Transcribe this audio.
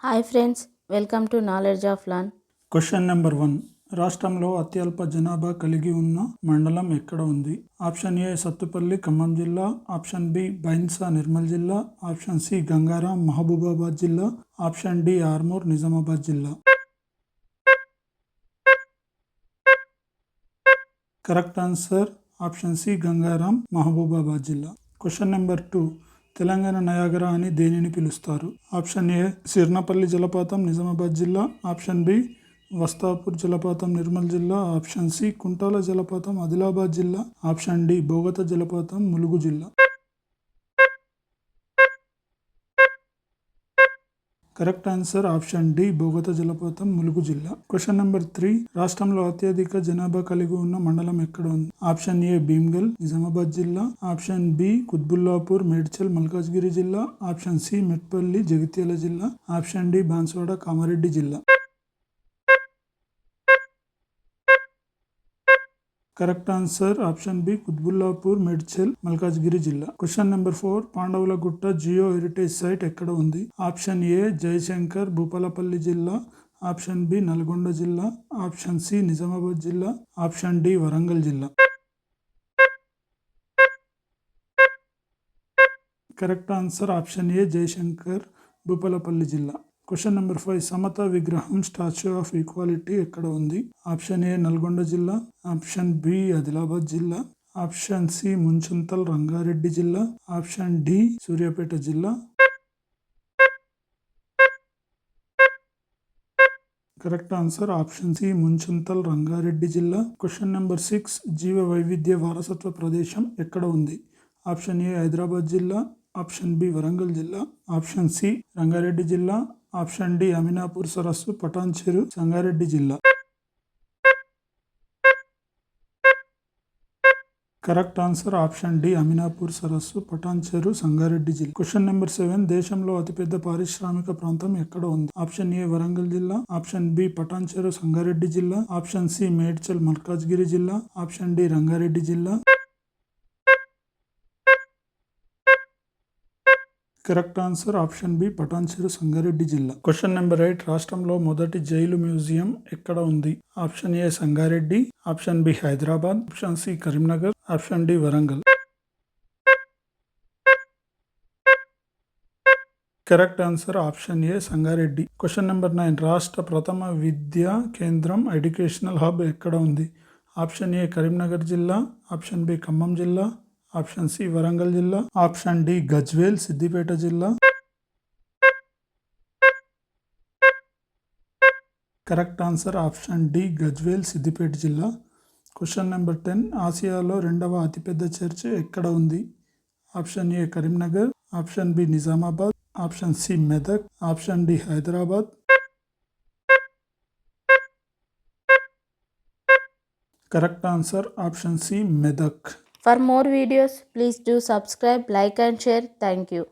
Hi friends, welcome to knowledge of learn. Question number 1. రాష్ట్రంలో అత్యల్ప జనాభా కలిగి ఉన్న మండలం ఎక్కడ ఉంది? ఆప్షన్ ఏ సత్తుపల్లి ఖమ్మం జిల్లా, ఆప్షన్ బి బైన్సా నిర్మల్ జిల్లా, ఆప్షన్ సి గంగారాం మహబూబాబాద్ జిల్లా, ఆప్షన్ డి ఆర్మూర్ నిజామాబాద్ జిల్లా. Correct answer option C Gangaram Mahabubabad జిల్లా. Question number 2. తెలంగాణ నయాగరా అని దేనిని పిలుస్తారు? ఆప్షన్ ఏ సిర్నపల్లి జలపాతం నిజామాబాద్ జిల్లా, ఆప్షన్ బి వస్తాపూర్ జలపాతం నిర్మల్ జిల్లా, ఆప్షన్ సి కుంటాల జలపాతం ఆదిలాబాద్ జిల్లా, ఆప్షన్ డి బోగత జలపాతం ములుగు జిల్లా. Correct answer option D Bogatha జలపాతం ములుగు జిల్లా. Question number 3. రాష్ట్రంలో అత్యధిక జనాభా కలిగి ఉన్న మండలం ఎక్కడ ఉంది? ఆప్షన్ ఏ భీమ్గల్ నిజామాబాద్ జిల్లా, ఆప్షన్ బి కుత్బుల్లాపూర్ మేడ్చల్ మల్కాజ్గిరి జిల్లా, ఆప్షన్ సి మెట్పల్లి జగిత్యాల జిల్లా, ఆప్షన్ డి బాన్స్వాడ కామారెడ్డి జిల్లా. Correct answer option B Qutbullapur Medchal Malkajgiri జిల్లా. Question number 4. పాండవుల గుట్ట జియో హెరిటేజ్ సైట్ ఎక్కడ ఉంది? ఆప్షన్ ఏ జయశంకర్ భూపాలపల్లి జిల్లా, ఆప్షన్ బి నల్గొండ జిల్లా, ఆప్షన్ సి నిజామాబాద్ జిల్లా, ఆప్షన్ డి వరంగల్ జిల్లా. Correct answer option A Jayashankar Bhupalpally జిల్లా. Question number 5. సమతా విగ్రహం స్టాచ్యూ ఆఫ్ ఈక్వాలిటీ ఎక్కడ ఉంది? ఆప్షన్ ఏ నల్గొండ జిల్లా, ఆప్షన్ బి ఆదిలాబాద్ జిల్లా, ఆప్షన్ సి ముంచుంతల్ రంగారెడ్డి జిల్లా, ఆప్షన్ డి సూర్యాపేట జిల్లా. Correct answer option C Munchintal Rangareddy జిల్లా. Question number 6. జీవ వైవిధ్య వారసత్వ ప్రదేశం ఎక్కడ ఉంది? ఆప్షన్ ఏ హైదరాబాద్ జిల్లా, ఆప్షన్ బి వరంగల్ జిల్లా, ఆప్షన్ సి రంగారెడ్డి జిల్లా, ఆప్షన్ డి అమినాపూర్ సరస్సు పటాన్చెరు సంగారెడ్డి జిల్లా. Correct answer option D Aminapur సరస్సు పటాన్చెరు సంగారెడ్డి జిల్లా. Question number 7. దేశంలో అతిపెద్ద పారిశ్రామిక ప్రాంతం ఎక్కడ ఉంది? ఆప్షన్ ఏ వరంగల్ జిల్లా, ఆప్షన్ బి పటాన్చెరు సంగారెడ్డి జిల్లా, ఆప్షన్ సి మేడ్చల్ మల్కాజ్గిరి జిల్లా, ఆప్షన్ డి రంగారెడ్డి జిల్లా. Correct answer option B Patancheru Sangareddy జిల్లా. Question number 8. రాష్ట్రంలో మొదటి జైలు మ్యూజియం ఎక్కడ ఉంది? Option A Sangareddy, option B Hyderabad, option C Karimnagar, option D Warangal. Correct answer option A Sangareddy. Question number 9. రాష్ట్ర ప్రథమ విద్యా కేంద్రం ఎడ్యుకేషనల్ హబ్ ఎక్కడ ఉంది? ఆప్షన్ ఏ కరీంనగర్ జిల్లా, ఆప్షన్ బి ఖమ్మం జిల్లా, ఆప్షన్ సి వరంగల్ జిల్లా, ఆప్షన్ డి గజ్వేల్ సిద్దిపేట జిల్లా. Correct answer option D Gajwel Siddipet జిల్లా. Question number 10. ఆసియాలో రెండవ అతిపెద్ద చర్చ్ ఎక్కడ ఉంది? Option A Karimnagar, option B Nizamabad, option C Medak, option D Hyderabad. Correct answer option C Medak. For more videos, please do subscribe, like and share. Thank you.